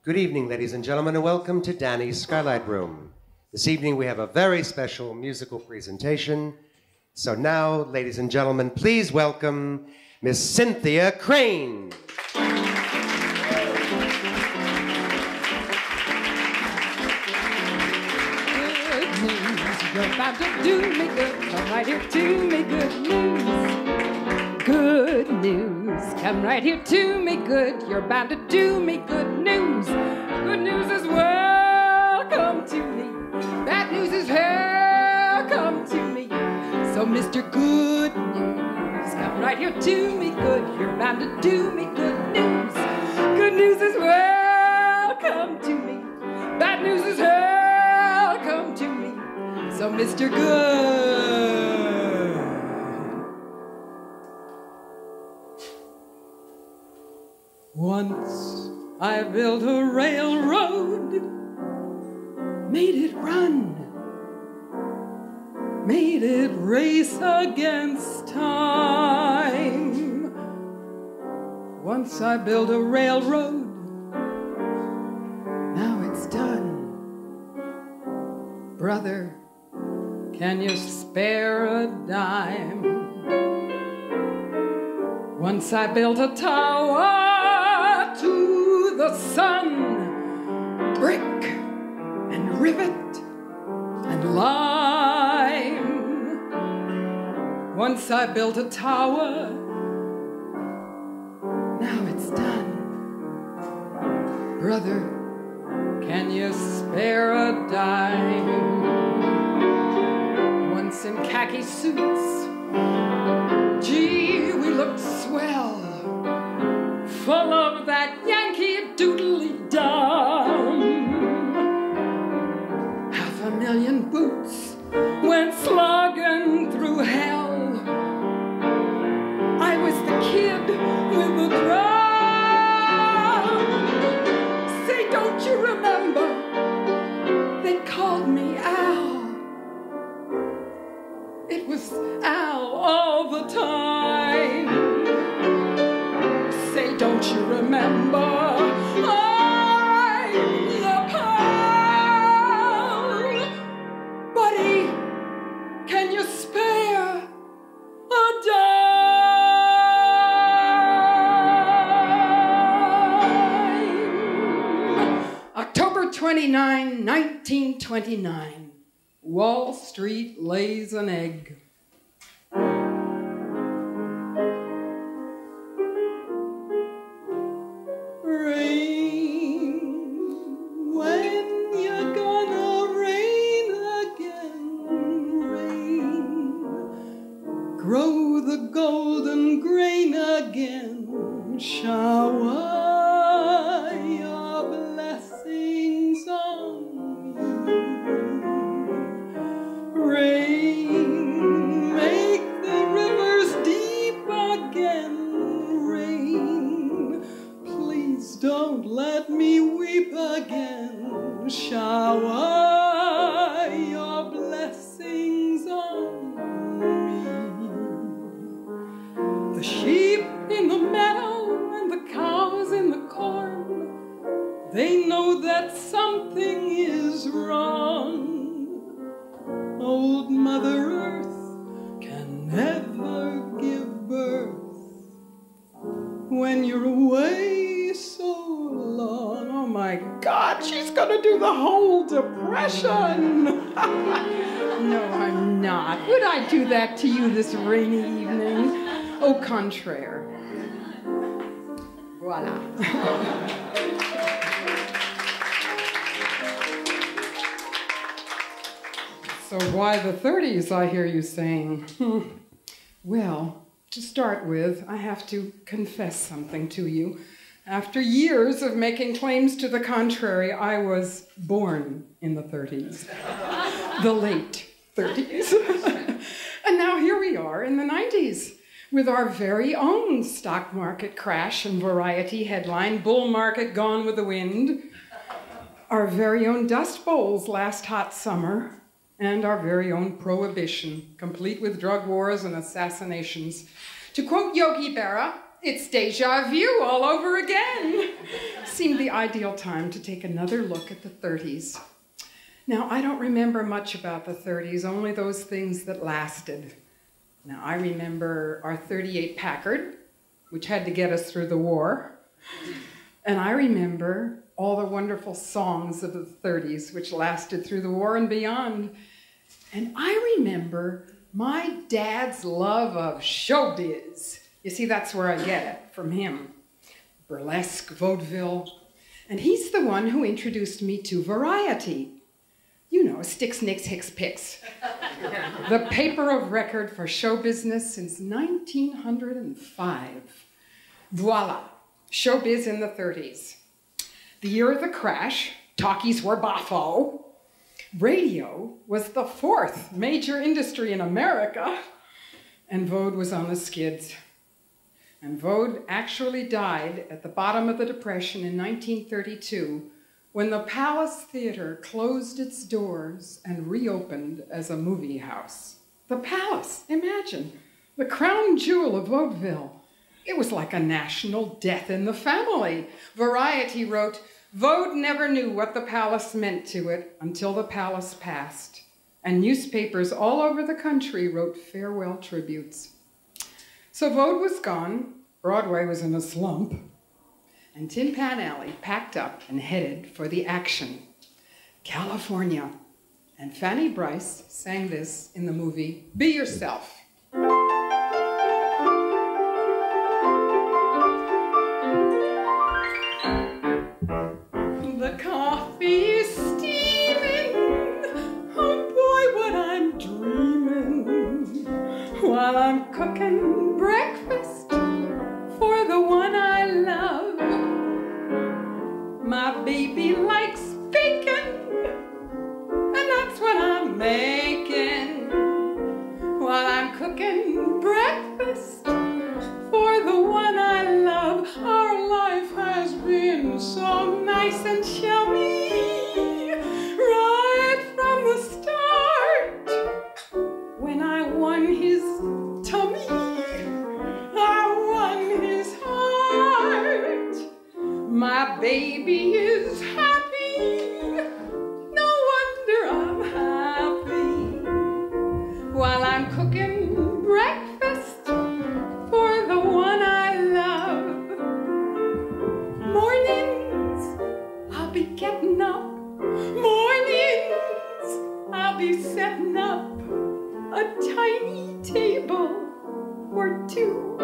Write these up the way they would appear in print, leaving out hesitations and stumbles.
Good evening, ladies and gentlemen, and welcome to Danny's Skylight Room. This evening we have a very special musical presentation. So now, ladies and gentlemen, please welcome Miss Cynthia Crane. You're about to do me good. Come right here to me, good news. Good news. Come right here to me, good. You're about to do me good news. Good news is welcome to me. Bad news is hell come to me. So Mr. Good News, come right here to me, good. You're about to do me good news. Good news is welcome to me. Bad news is hell come to me. So Mr. Good. Once I built a railroad, made it run, made it race against time. Once I built a railroad, now it's done. Brother, can you spare a dime? Once I built a tower to the sun, brick and rivet and lime. Once I built a tower, now it's done. Brother, can you spare a dime? Once in khaki suits, gee, we looked swell, full of that Yankee doodly-dum. 500,000 boots went slogging through hell. I was the kid with the drum. Say, don't you remember? They called me Al. It was Al all the time. Say, don't you remember? I'm the pal. Buddy, can you spare a dime? October 29, 1929. Wall Street lays an egg. Rain, when you gonna rain again? Rain, grow the golden grain again. Shower your blessings on me. Rain, make the rivers deep again. Rain, please don't let me weep again. Shower your blessings on me. The sheep in the meadow and the cows in the corn, they know that something is wrong. Old Mother Earth can never give birth when you're away so long. Oh my God, she's gonna do the whole depression. No, I'm not. Would I do that to you this rainy evening? Au contraire. Voila. So why the 30s, I hear you saying? Well, to start with, I have to confess something to you. After years of making claims to the contrary, I was born in the 30s. The late 30s. And now here we are in the 90s with our very own stock market crash and variety headline, bull market gone with the wind, our very own Dust Bowls last hot summer, and our very own prohibition, complete with drug wars and assassinations. To quote Yogi Berra, It's déjà vu all over again. Seemed the ideal time to take another look at the 30s. Now, I don't remember much about the 30s, only those things that lasted. Now, I remember our 38 Packard, which had to get us through the war. And I remember all the wonderful songs of the 30s, which lasted through the war and beyond. And I remember my dad's love of showbiz. You see, that's where I get it, from him. Burlesque, vaudeville. And he's the one who introduced me to variety. You know, Sticks, Nicks, Hicks, Picks. The paper of record for show business since 1905. Voila, showbiz in the 30s. The year of the crash, talkies were boffo. Radio was the fourth major industry in America, and Vaud was on the skids. And Vaud actually died at the bottom of the Depression in 1932 when the Palace Theater closed its doors and reopened as a movie house. The Palace, imagine, the crown jewel of vaudeville. It was like a national death in the family. Variety wrote, "Vaud never knew what the Palace meant to it until the Palace passed." And newspapers all over the country wrote farewell tributes. So Vaud was gone, Broadway was in a slump, and Tin Pan Alley packed up and headed for the action. California. And Fanny Brice sang this in the movie Be Yourself. The coffee is steaming, oh boy, what I'm dreaming, while I'm cooking breakfast for the one I love. My baby likes bacon, and that's what I'm making, while I'm cooking breakfast for the one I love. Our life has been so nice and chummy, right from the start. When I won his tummy, I won his heart. My baby is happy, no wonder I'm happy, while I'm cooking breakfast for the one I love. Mornings, I'll be getting up. Mornings, I'll be setting up a tiny table for two.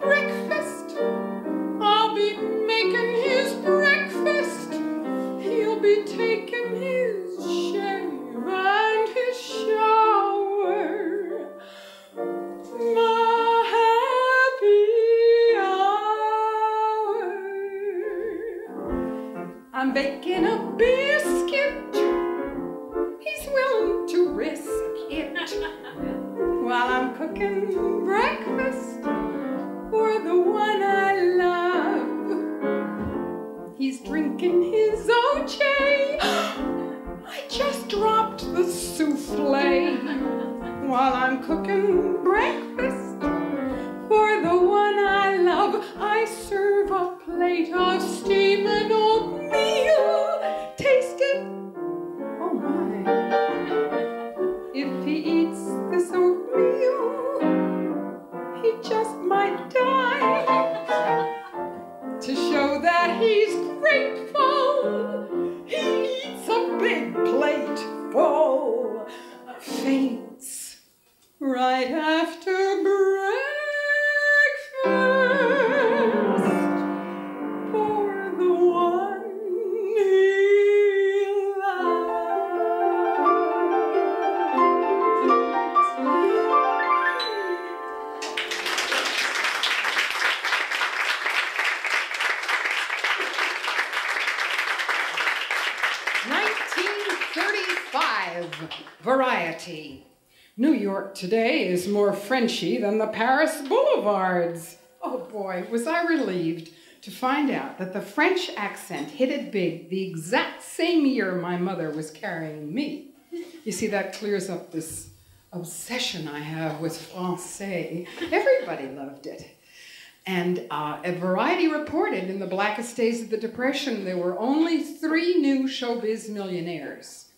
Breakfast, I'll be making his breakfast. He'll be taking his shave and his shower. My happy hour. I'm baking a biscuit. He's willing to risk it, while I'm cooking breakfast for the one I love. He's drinking his OJ. I just dropped the souffle, while I'm cooking breakfast for the one I love. I serve a plate of steaming oatmeal. Taste it. Oh my. If he eats this oatmeal, he just might die. To show that he's grateful, he eats a big plate full. Faints right after breakfast for the one he loves. 1935, Variety. New York today is more Frenchy than the Paris boulevards. Oh boy, was I relieved to find out that the French accent hit it big the exact same year my mother was carrying me. You see, that clears up this obsession I have with Francais. Everybody loved it. And a Variety reported in the blackest days of the Depression, there were only 3 new showbiz millionaires.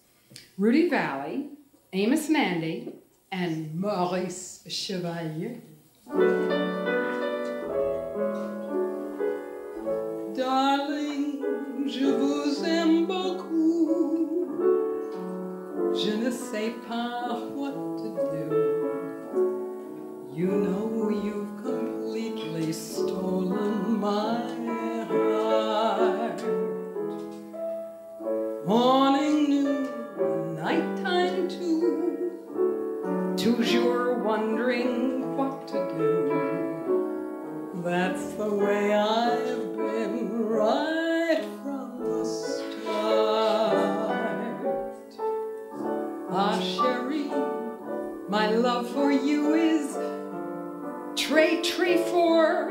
Rudy Vallée, Amos Mandy, and Maurice Chevalier. Darling, je vous aime beaucoup. Je ne sais pas what to do. You know you've completely stolen my heart. Morning, noon, nighttime too. Toujours wondering what to do. That's the way I've been right from the start. Ah, chérie, my love for you is très, très fort.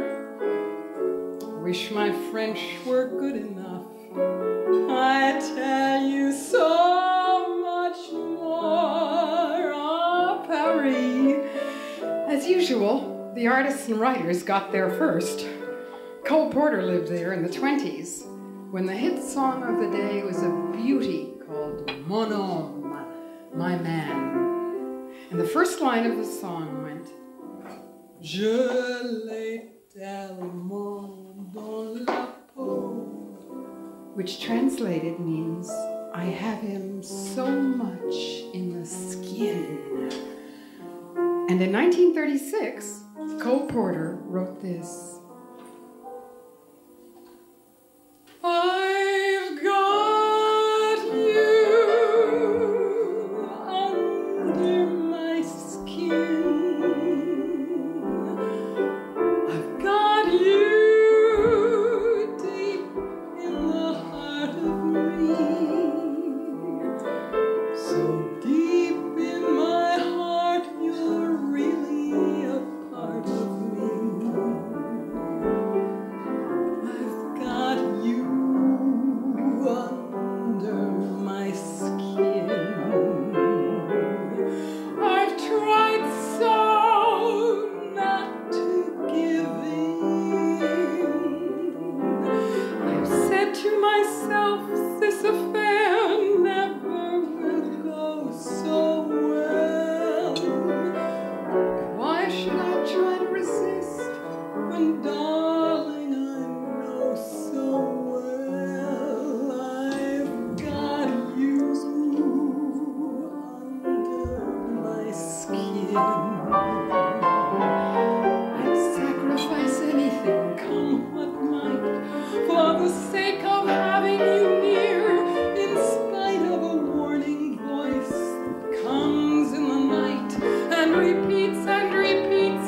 Wish my French were good enough. I tell you so much more. Ah, Paris. As usual, the artists and writers got there first. Cole Porter lived there in the 20s, when the hit song of the day was a beauty called Mon homme, my man. And the first line of the song went, Je l'ai tellement dans la peau, which translated means, I have him so much in the skin. And in 1936, Cole Porter wrote this. I've got you under my skin. I've got you deep in the heart of me. So deep in my heart, you're really a part of me. I've got you under my skin. I've tried so not to give in. I've said to myself, this affair never will go so well. Why should I try to resist when, darling, I know so well I've got you under my skin. I'd sacrifice anything, come what might, for the sake of having you near, in spite of a warning voice that comes in the night and repeats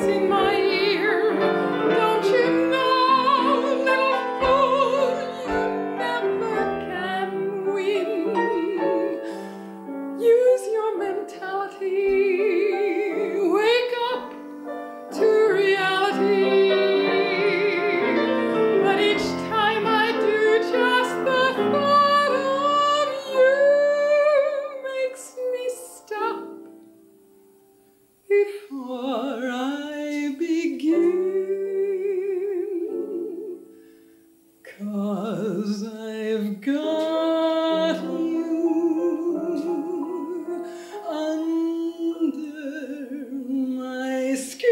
in my ear. Don't you know, little fool, you never can win. Use your mentality. Wake up to reality. But each time I do, just the thought of you makes me stop before I begin. 'Cause I've got you under my skin.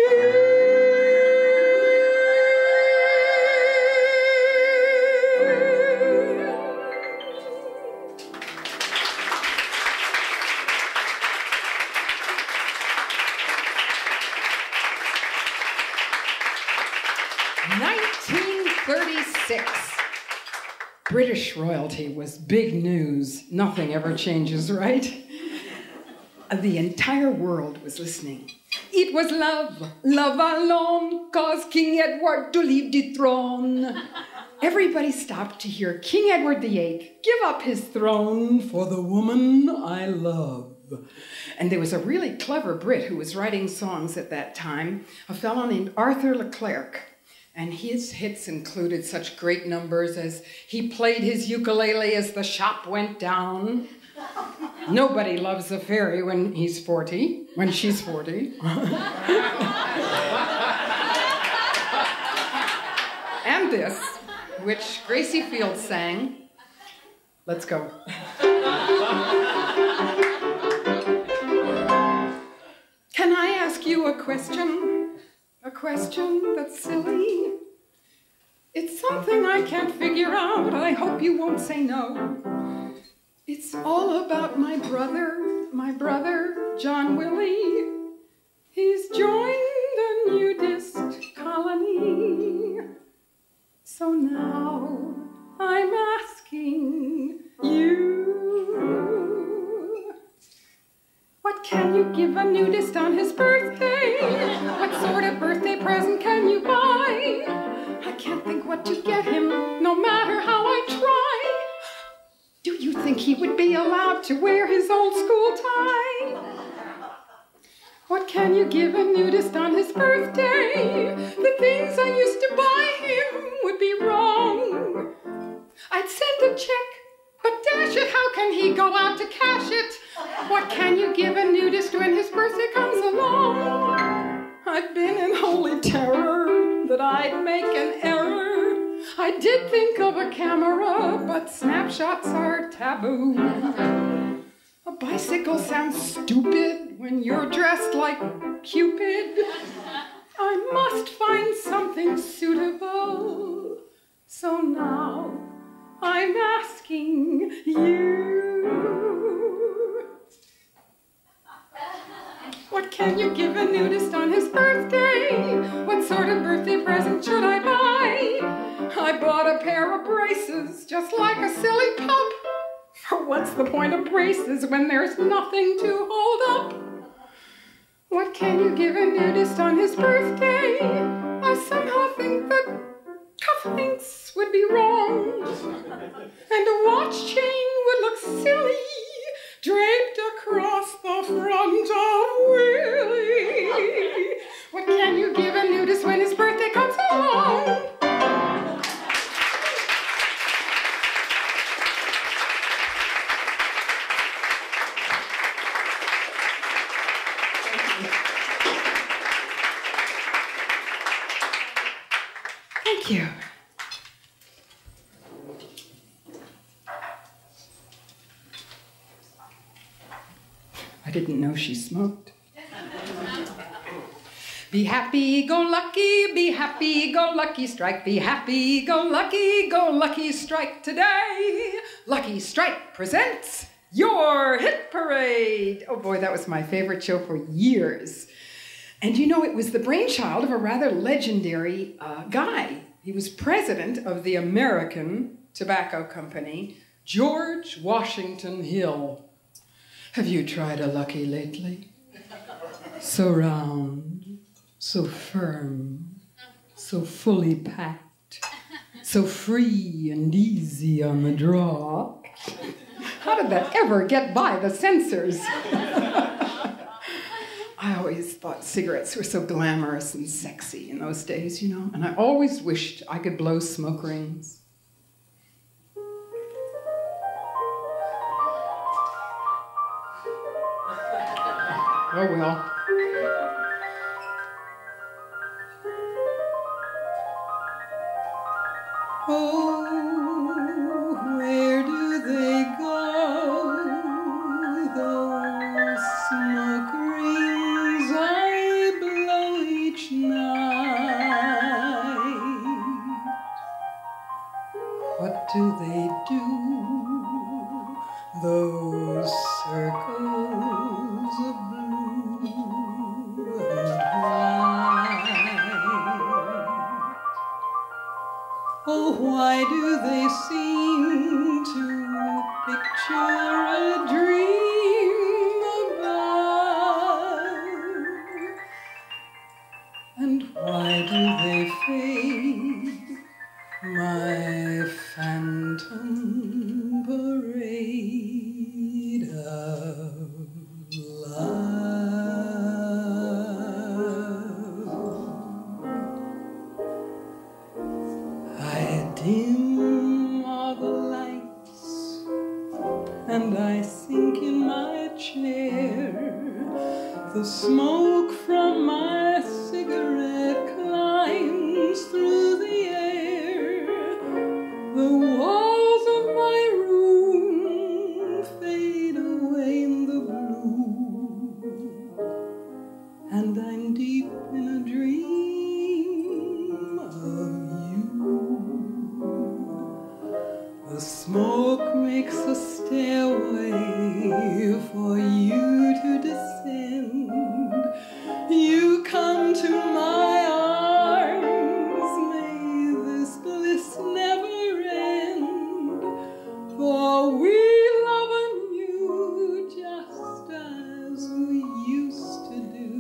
British royalty was big news. Nothing ever changes, right? The entire world was listening. It was love, love alone, caused King Edward to leave the throne. Everybody stopped to hear King Edward VIII give up his throne for the woman I love. And there was a really clever Brit who was writing songs at that time, a fellow named Arthur Leclerc. And his hits included such great numbers as He Played His Ukulele as the Shop Went Down, Nobody loves a fairy when she's 40. And this, which Gracie Fields sang. Let's go. Can I ask you a question? A question that's silly? It's something I can't figure out. I hope you won't say no. It's all about my brother, John Willie. He's joined a nudist colony. So now I'm asking you, what can you give a nudist on his birthday? What sort of birthday present can you buy? I can't think what to get him, no matter how I try. Do you think he would be allowed to wear his old school tie? What can you give a nudist on his birthday? The things I used to buy him would be wrong. I'd send a check, but dash it, how can he go out to cash it? What can you give a nudist when his birthday comes along? I've been in holy terror that I'd make an error. I did think of a camera, but snapshots are taboo. A bicycle sounds stupid when you're dressed like Cupid. I must find something suitable. So now I'm asking you, what can you give a nudist on his birthday? What sort of birthday present should I buy? I bought a pair of braces, just like a silly pup. For what's the point of braces when there's nothing to hold up? What can you give a nudist on his birthday? I somehow think that cufflinks would be wrong, and a watch chain would look silly draped across the front of Willie. What can you give a nudist when his birthday comes along? Thank you. I didn't know she smoked. Be happy, go lucky, strike. Be happy, go lucky, strike today. Lucky Strike presents your hit parade. Oh boy, that was my favorite show for years. And you know, it was the brainchild of a rather legendary guy. He was president of the American Tobacco Company, George Washington Hill. Have you tried a lucky lately? So round, so firm, so fully packed, so free and easy on the draw. How did that ever get by the censors? I always thought cigarettes were so glamorous and sexy in those days, you know, and I always wished I could blow smoke rings. Oh well. Oh, where do they go, those smoke rings I blow each night? What do they do, those circles of blue and white? Oh, why do they seem to picture a dream above? And why do they fade, my phantom The smoke from my cigarette climbs through the air. The walls of my room fade away in the blue, and I'm deep in a dream of you. The smoke makes a stairway for you to descend. You come to my arms, may this bliss never end, for we love anew just as we used to do,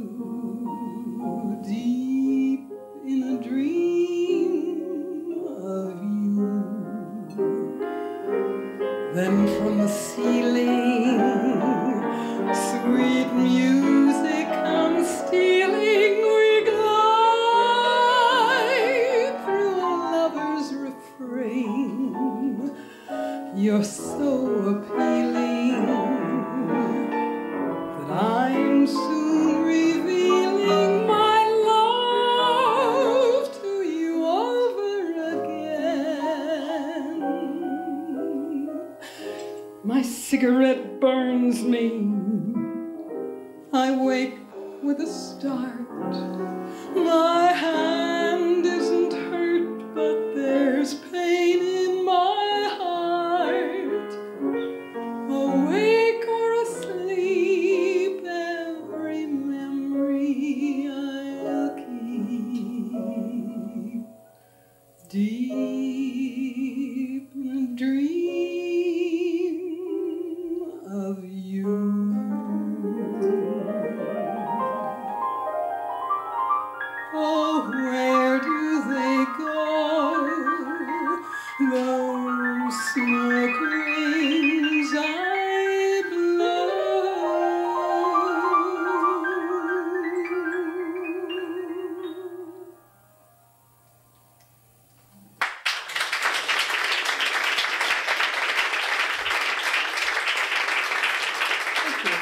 deep in a dream of you. Then from the ceiling, sweet music comes stealing. We glide through a lover's refrain. You're so appealing that I'm soon revealing my love to you over again. My cigarette burns me. I wake with a start. My hand isn't hurt, but there's pain in my heart. Awake or asleep, every memory I'll keep deep in a dream of you. Oh, where do they go, those smoke rings I blow? Thank you.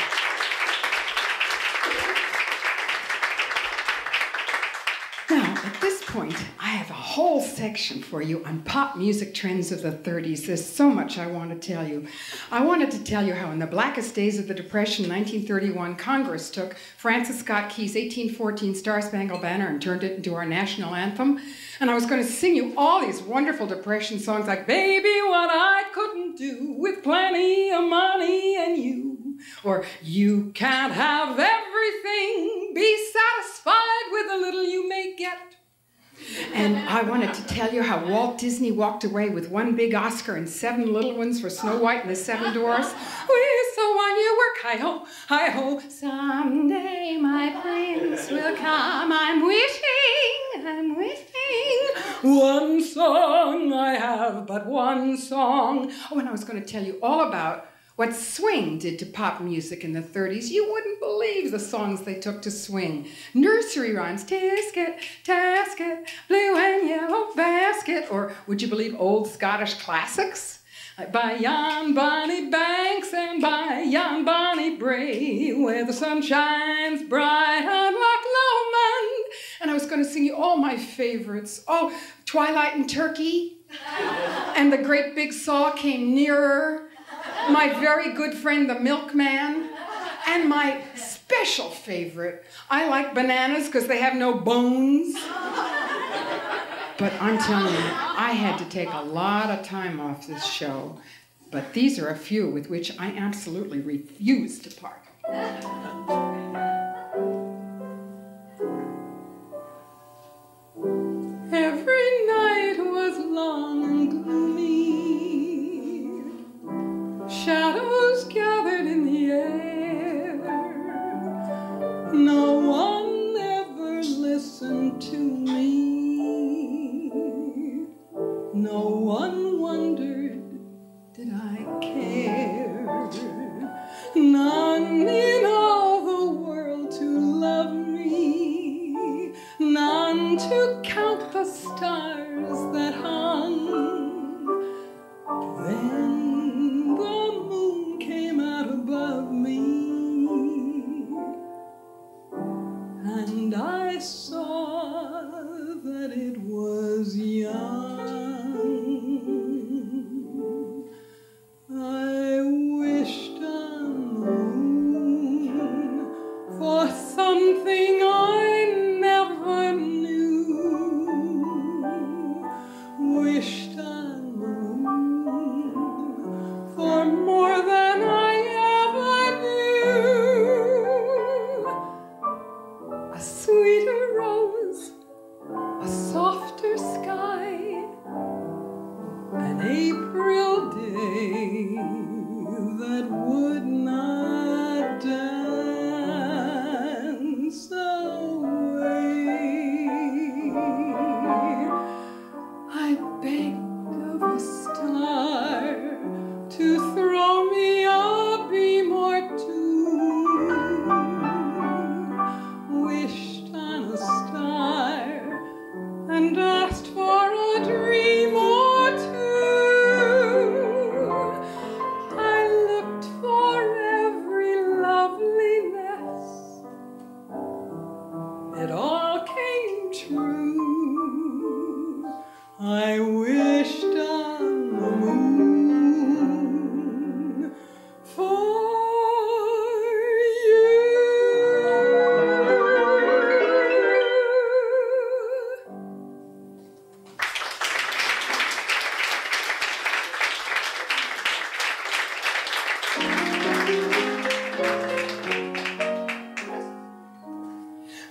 Now, at this point, I have a whole section for you on pop music trends of the 30s. There's so much I want to tell you. I wanted to tell you how in the blackest days of the Depression, 1931, Congress took Francis Scott Key's 1814 Star-Spangled Banner and turned it into our national anthem. And I was going to sing you all these wonderful Depression songs like Baby, What I Couldn't Do with Plenty of Money and You, or You Can't Have Everything, Be Satisfied with a Little You May Get. And I wanted to tell you how Walt Disney walked away with one big Oscar and 7 little ones for Snow White and the 7 Dwarfs. We so want you work, hi-ho, hi-ho. Someday my prince will come, I'm wishing. One song I have, but one song. Oh, and I was going to tell you all about what swing did to pop music in the 30s. You wouldn't believe the songs they took to swing. Nursery rhymes, tisket, tasket, blue and yellow basket, or would you believe old Scottish classics? Like by yon bonny banks and by yon bonny brae, where the sun shines bright on Loch Lomond. And I was going to sing you all my favorites. Oh, Twilight and Turkey, and The Great Big Saw Came Nearer, My Very Good Friend the Milkman, and my special favorite, I Like Bananas because they have no bones. But I'm telling you, I had to take a lot of time off this show, but these are a few with which I absolutely refuse to part. Every night was long and gloomy, shadows gathered in the air. No one ever listened to me. No one wondered, did I care? None in all the world to love me, none to count the stars that hung. Then the moon came out above me, I saw that it was young. I wished on the moon for something I never knew. Wished on the moon for more than I ever knew. A sweeter rose, a softer sky, an April day that would not dance away. I begged of a star to throw me a beam or two, wished on a star and asked for a dream or two. I looked for every loveliness. It all came true. I wished on the moon for you.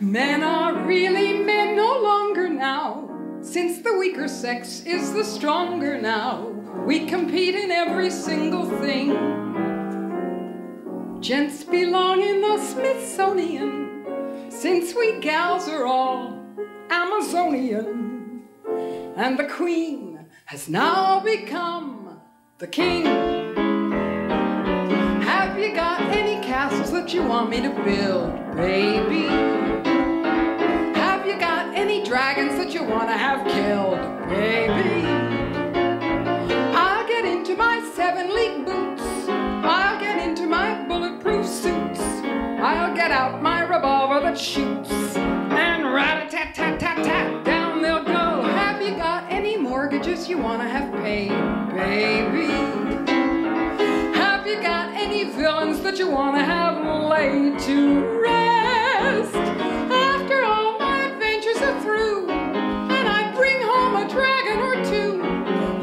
Men are really men no longer now, since the weaker sex is the stronger now. We compete in every single thing. Gents belong in the Smithsonian, since we gals are all Amazonian. And the queen has now become the king. Have you got any castles that you want me to build, baby? Have you got any dragons that you want to have killed, baby? I'll get into my 7-league boots, I'll get into my bulletproof suits, I'll get out my revolver that shoots, and rat-a-tat-tat-tat-tat, down they'll go. Have you got any mortgages you want to have paid, baby? Have you got any villains that you want to have laid to rest? After all my adventures are through, and I bring home a dragon or two,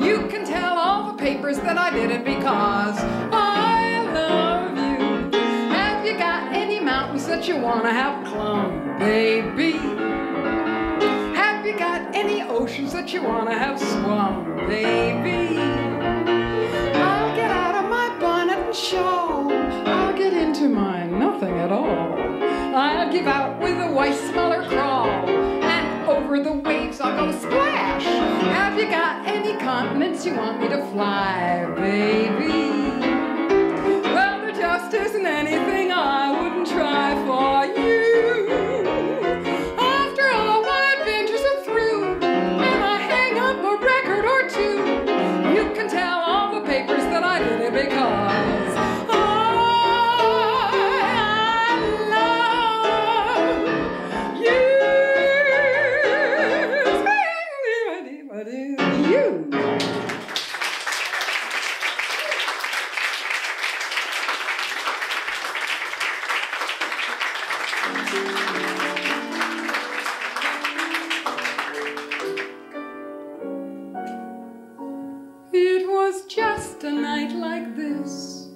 you can tell all the papers that I did it because I love you. Have you got any mountains that you want to have climbed, baby? Have you got any oceans that you want to have swum, baby? I'll get out of my bonnet and shawl, I'll get into my nothing at all. I'll give out with a Weissmuller crawl, and over the waves I'll go splash. Have you got any continents you want me to fly, baby? Well, there just isn't anything I wouldn't try for you. After all my adventures are through, and I hang up a record or two, you can tell all the papers that I did it because I love you. It was just a night like this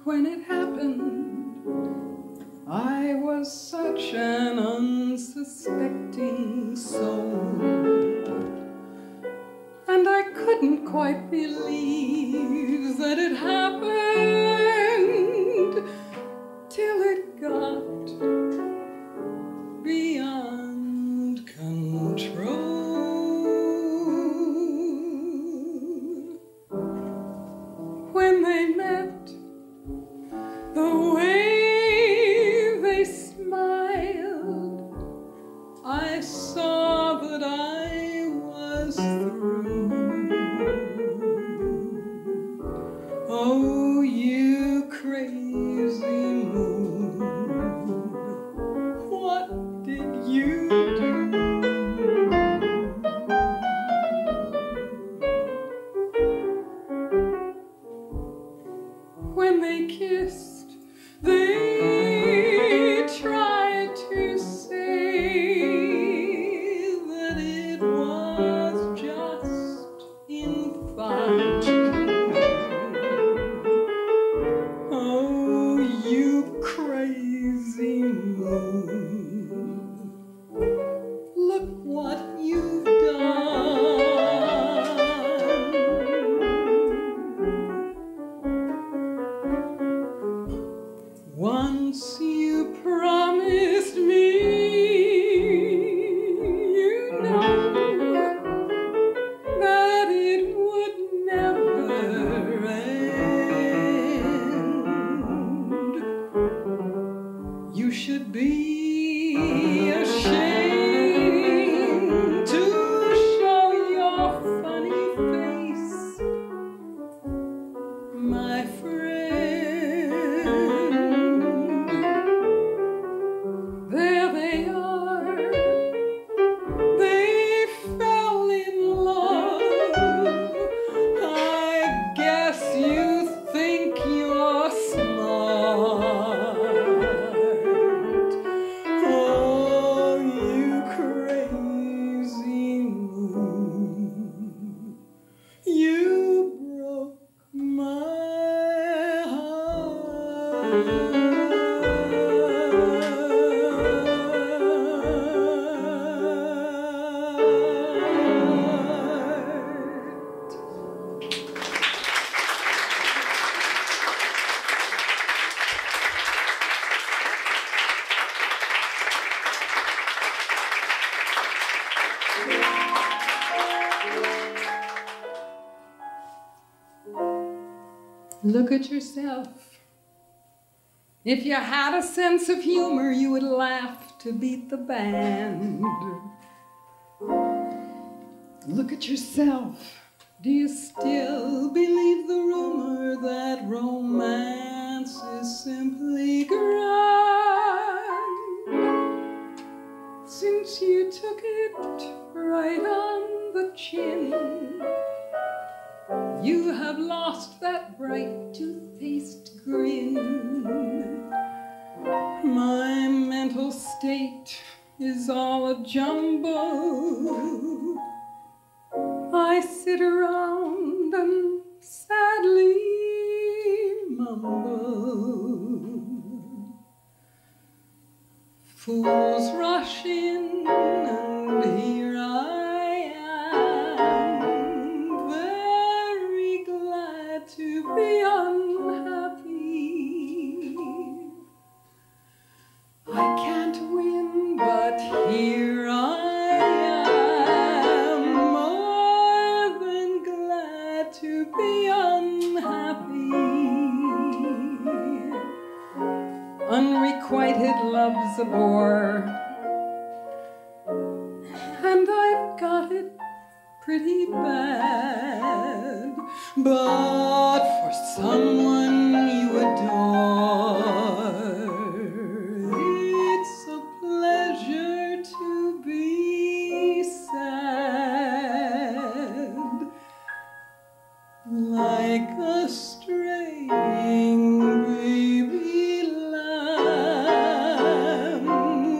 when it happened. I was such an unsuspecting soul, and I couldn't quite believe that it happened till it got beyond control. When they met, the way they smiled, I saw that I was through. Oh, you be ashamed to show your funny face, my friend. There they are, they fell in love. I guess you think you're smart. Oh, you crazy moon, you broke my heart. Look at yourself. If you had a sense of humor, you would laugh to beat the band. Look at yourself. Do you still believe the rumor that romance is simply grand? Since you took it right on the chin, you have lost that bright toothpaste grin. My mental state is all a jumble. I sit around and sadly mumble. Fools rush in and here I am, very glad to be unhappy. I can't win, but here I am, more than glad to be unhappy. Unrequited love's a bore, and I've got it pretty bad. But for someone you adore, it's a pleasure to be sad. Like a straying baby lamb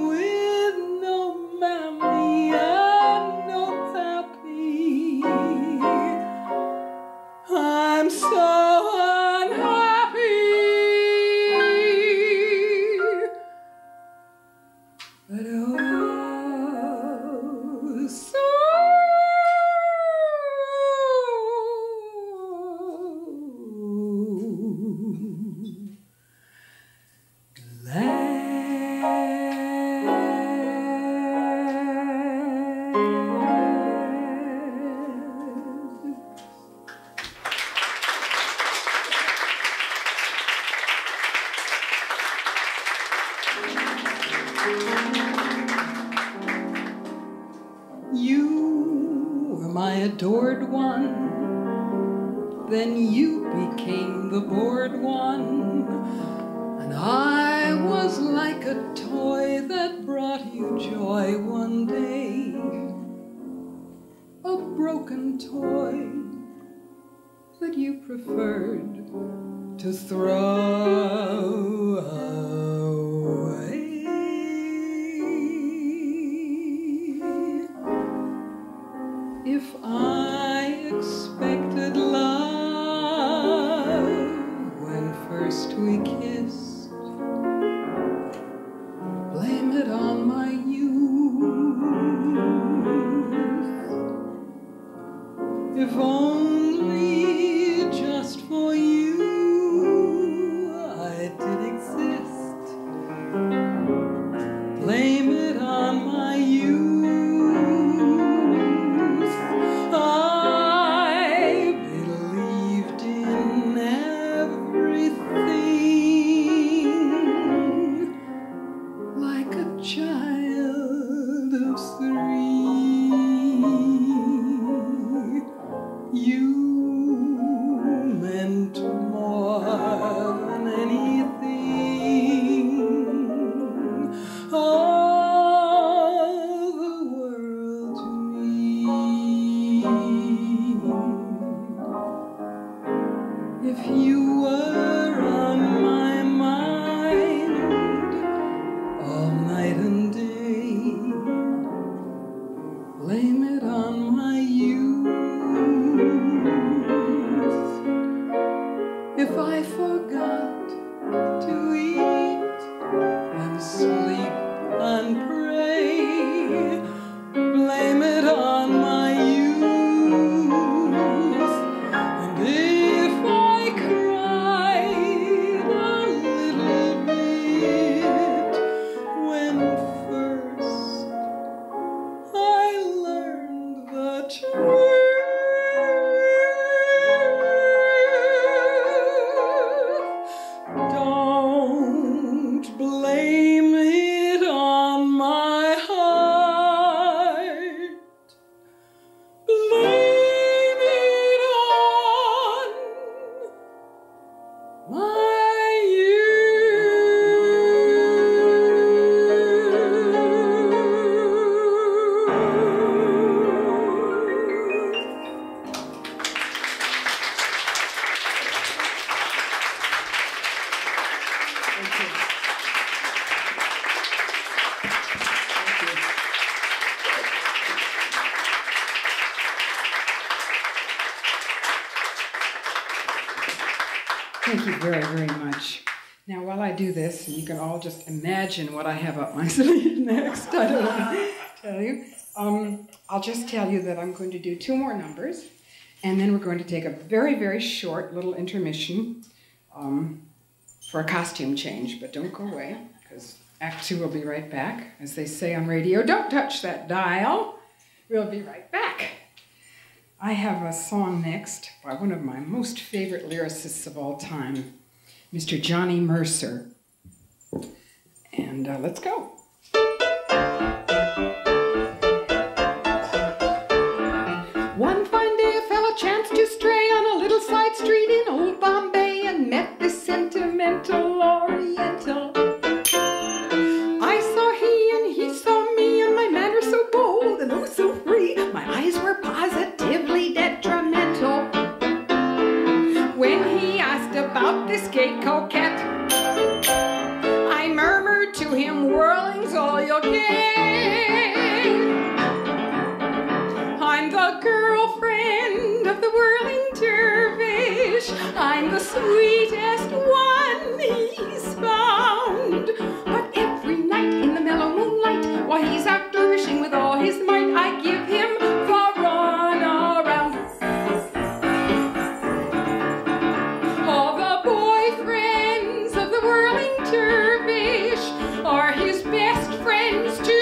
with no mammy and no pappy, I'm so unhappy. But oh, so you were my adored one, then you became the bored one, and I was like a toy that brought you joy one day, a broken toy that you preferred to throw away. If I expected love when first we kissed, blame it on my youth. If only just for you I did exist, blame it on my youth. sleep and pray. Blame it on my youth. And if I cried a little bit when first I learned the truth, don't blame it on my heart. Blame it on my Thank you very, very much. Now, while I do this, and you can all just imagine what I have up my sleeve next, I don't want to tell you. I'll just tell you that I'm going to do 2 more numbers, and then we're going to take a very, very short little intermission for a costume change. But don't go away, because Act 2 will be right back. As they say on radio, don't touch that dial. We'll be right back. I have a song next by one of my most favorite lyricists of all time, Mr. Johnny Mercer. And let's go. One fine day a fellow chanced to stray on a little side street in old Bombay and met this sentimental Oriental. I saw he and he saw me, and my manner so bold and oh so free, my eyes were positively detrimental. When he asked about this gay coquette, I murmured to him, whirling's all you'll get. I'm the girlfriend of the whirling dervish. I'm the sweetest one he's found. But every night in the mellow moonlight, while he's out dervishing with all his might, I give him the run around. All the boyfriends of the whirling dervish are his best friends to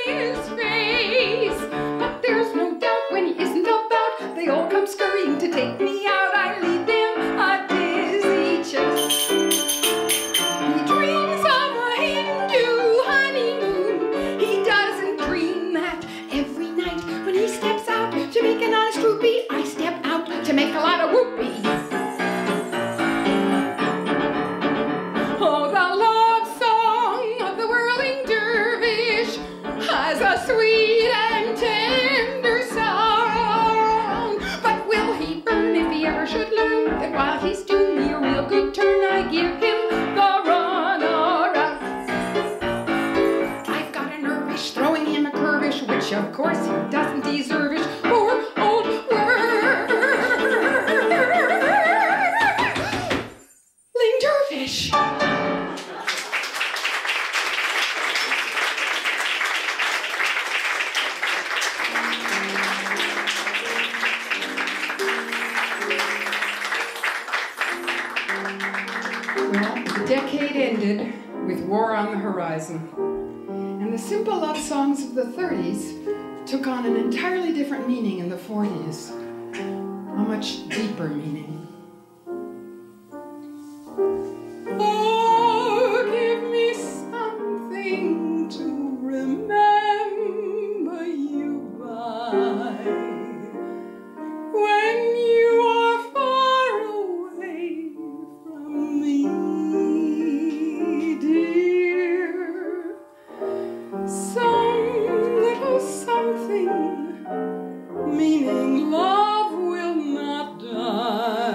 his face. But there's no doubt when he isn't about, they all come scurrying to take me out. I lead them a dizzy chest. He dreams of a Hindu honeymoon. He doesn't dream that every night when he steps out to make an honest rupee, I step out to make a lot of whoopee. Oh, the love song of the whirling dervish has a sweet and tender sound. But will he burn if he ever should learn that while he's doing me a real good turn, I give him the run around? I've got a nervish throwing him a curvish, which of course he doesn't deserve it. Poor old whirling dervish. Well, the decade ended with war on the horizon, and the simple love songs of the 30s took on an entirely different meaning in the 40s, a much deeper meaning. Oh, give me something to remember you by when you are far away from me, dear. Some little something, meaning love will not die.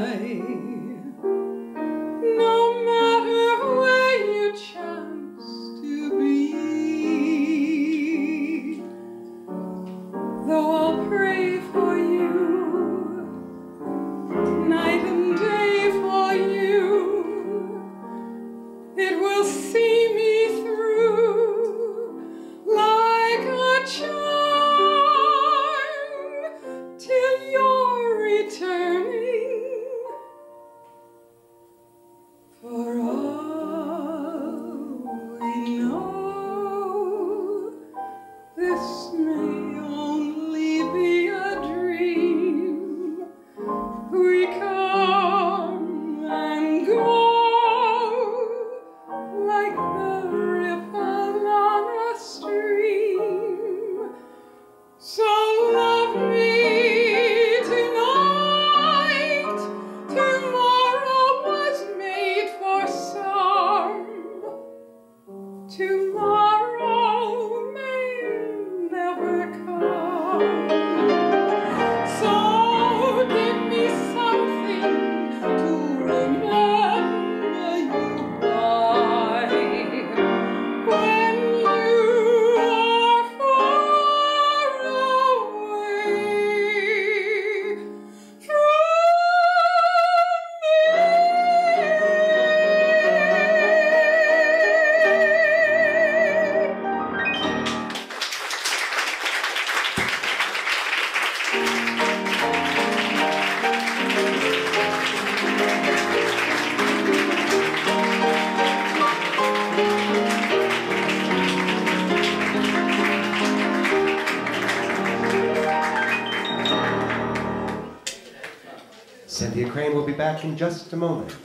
tomorrow may never come. So give me something to remember you by when you are far away from Cynthia Crane will be back in just a moment.